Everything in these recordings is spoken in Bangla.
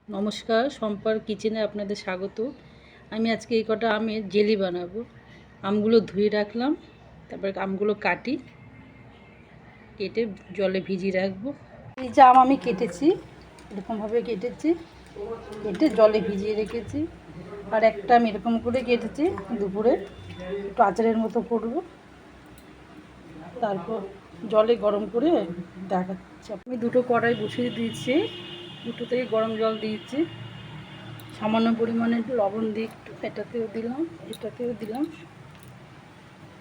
নমস্কার, সম্পার কিচেনে আপনাদের স্বাগত। আমি আজকে এই কটা আমের জেলি বানাবো। আমগুলো ধুয়ে রাখলাম, তারপর আমগুলো কেটে জলে ভিজিয়ে রাখবো। এই যে আম আমি কেটেছি, এরকমভাবে কেটেছি, কেটে জলে ভিজিয়ে রেখেছি। আর একটা আমি এরকম করে কেটেছি, দুপুরে একটু আচারের মতো করবো। তারপর জলে গরম করে দেখাচ্ছি। আমি দুটো কড়াই বসিয়ে দিয়েছি, দুটোতেই গরম জল দিয়েছি। সামান্য পরিমাণে একটু লবণ দিয়ে একটু এটাতেও দিলাম।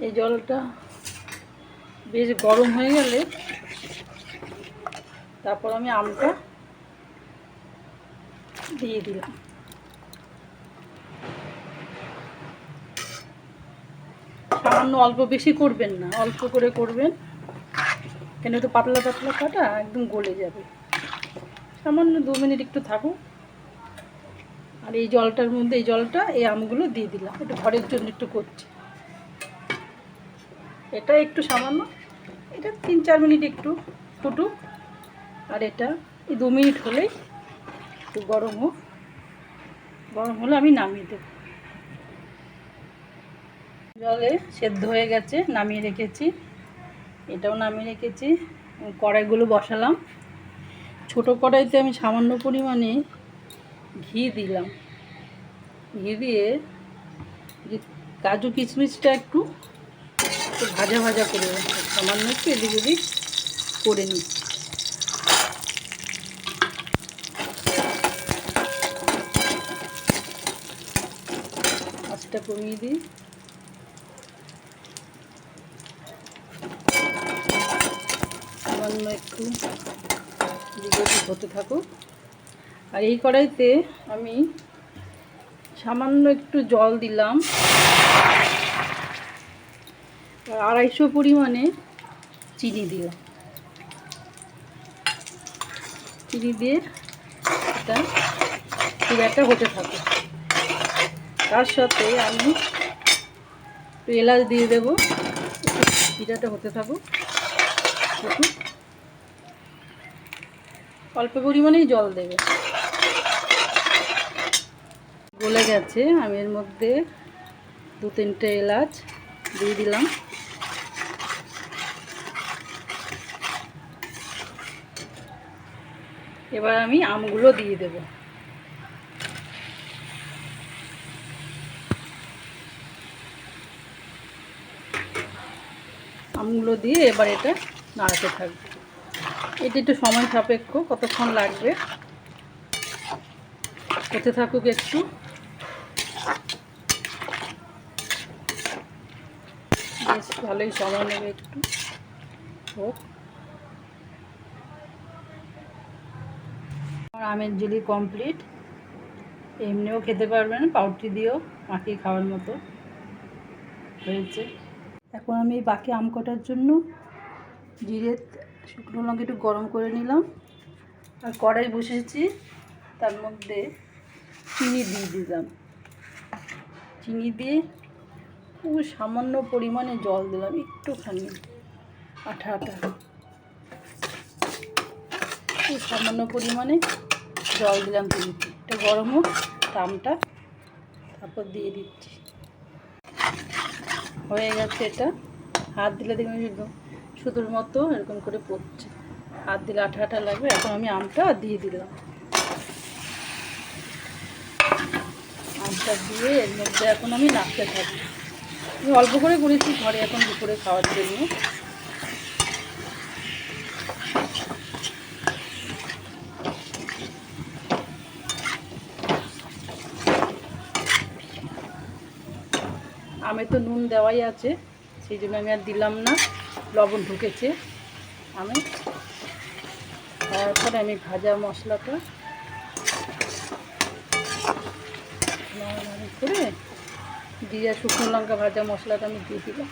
এই জলটা বেশ গরম হয়ে গেলে তারপর আমি আমটা দিয়ে দিলাম। সামান্য, অল্প বেশি করবেন না, অল্প করে করবেন, কেন একটু পাতলা পাতলা কাটা একদম গলে যাবে। সামান্য 2 মিনিট একটু থাকুক। আর এই জলটার মধ্যে এই আমগুলো দিয়ে দিলাম। একটু ঘরের জন্য একটু করছি, এটা একটু সামান্য, এটা 3-4 মিনিট একটু ফুটুক। আর এটা এই 2 মিনিট হলেই একটু গরম হলে আমি নামিয়ে দেব। জলে সেদ্ধ হয়ে গেছে, নামিয়ে রেখেছি। এটাও নামিয়ে রেখেছি। কড়াইগুলো বসালাম। ছোটো কড়াইতে আমি সামান্য পরিমাণে ঘি দিলাম। ঘি দিয়ে কাজু কিশমিশটা একটু ভাজা ভাজা করে সামান্য একটু এদিক ওদিক করে নিচ্ছি। আঁচটা কমিয়ে দিই। সামান্য একটু এদিক ওদিক হতে থাকুক। আর এই কড়াইতে আমি সামান্য একটু জল দিলাম। 250 পরিমাণে চিনি দিলাম। চিনি দিয়ে এটা চিড়াটা হতে থাকে। তার সাথে আমি একটু এলাচ দিয়ে দেবো। চিড়াটা হতে থাকুক। অল্প পরিমাণেই জল দেবে। গলে গেছে, আমি এর মধ্যে 2-3টে এলাচ দিয়ে দিলাম। এবার আমি আমগুলো দিয়ে দেব। আমগুলো দিয়ে এবার এটা নাড়াতে থাকবে। এটা একটু সময় সাপেক্ষ, কতক্ষণ লাগবে, হতে থাকুক একটু। বেশ ভালোই সময় নেবে একটু হোক। আমার আমের জেলি কমপ্লিট। এমনিও খেতে পারবেন, পাউরুটি দিয়েও মাখিয়ে খাওয়ার মতো হয়েছে। এখন আমি বাকি আম কটার জন্য জিরে শুকনো লঙ্কা একটু গরম করে নিলাম। আর কড়াই বসেছি, তার মধ্যে চিনি দিয়ে দিলাম। চিনি দিয়ে খুব সামান্য পরিমাণে জল দিলাম, একটুখানি আঠা খুব সামান্য পরিমাণে জল দিলাম চিনিতে। এটা গরম হোক, আমটা তারপর দিয়ে দিচ্ছি। হয়ে গেছে এটা। হাত দিলে দেখবেন একদম সুতোর মতো এরকম করে পড়ছে। হাত দিলে আঠা আঠা লাগবে। এখন আমি আমটা দিয়ে দিলাম। আমটা দিয়ে এর মধ্যে এখন আমি নাড়তে থাকি। আমি অল্প করে করেছি ঘরে এখন দুপুরে খাওয়ার জন্য। আমে তো নুন দেওয়াই আছে, সেই জন্য আমি আর দিলাম না। লবণ ঢুকেছে আমে। তারপরে আমি ভাজা মশলাটা নাড়ানাড়ি করে দিয়ে শুকনো লঙ্কা ভাজা মশলাটা আমি দিয়ে দিলাম।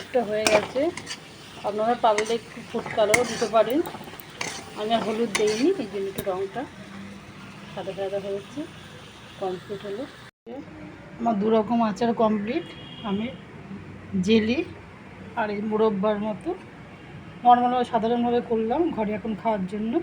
একটা হয়ে গেছে, আপনারা পারলে একটু ফুড কালারও দিতে পারেন। আমি আর হলুদ দিইনি, এই জন্য একটু রঙটা সাদা সাদা হয়েছে। কমপ্লিট হলো আমার 2 রকম আচার কমপ্লিট। আমি জেলি আর এই মুরব্বার মতো নর্মালভাবে সাধারণভাবে করলাম ঘরে এখন খাওয়ার জন্য।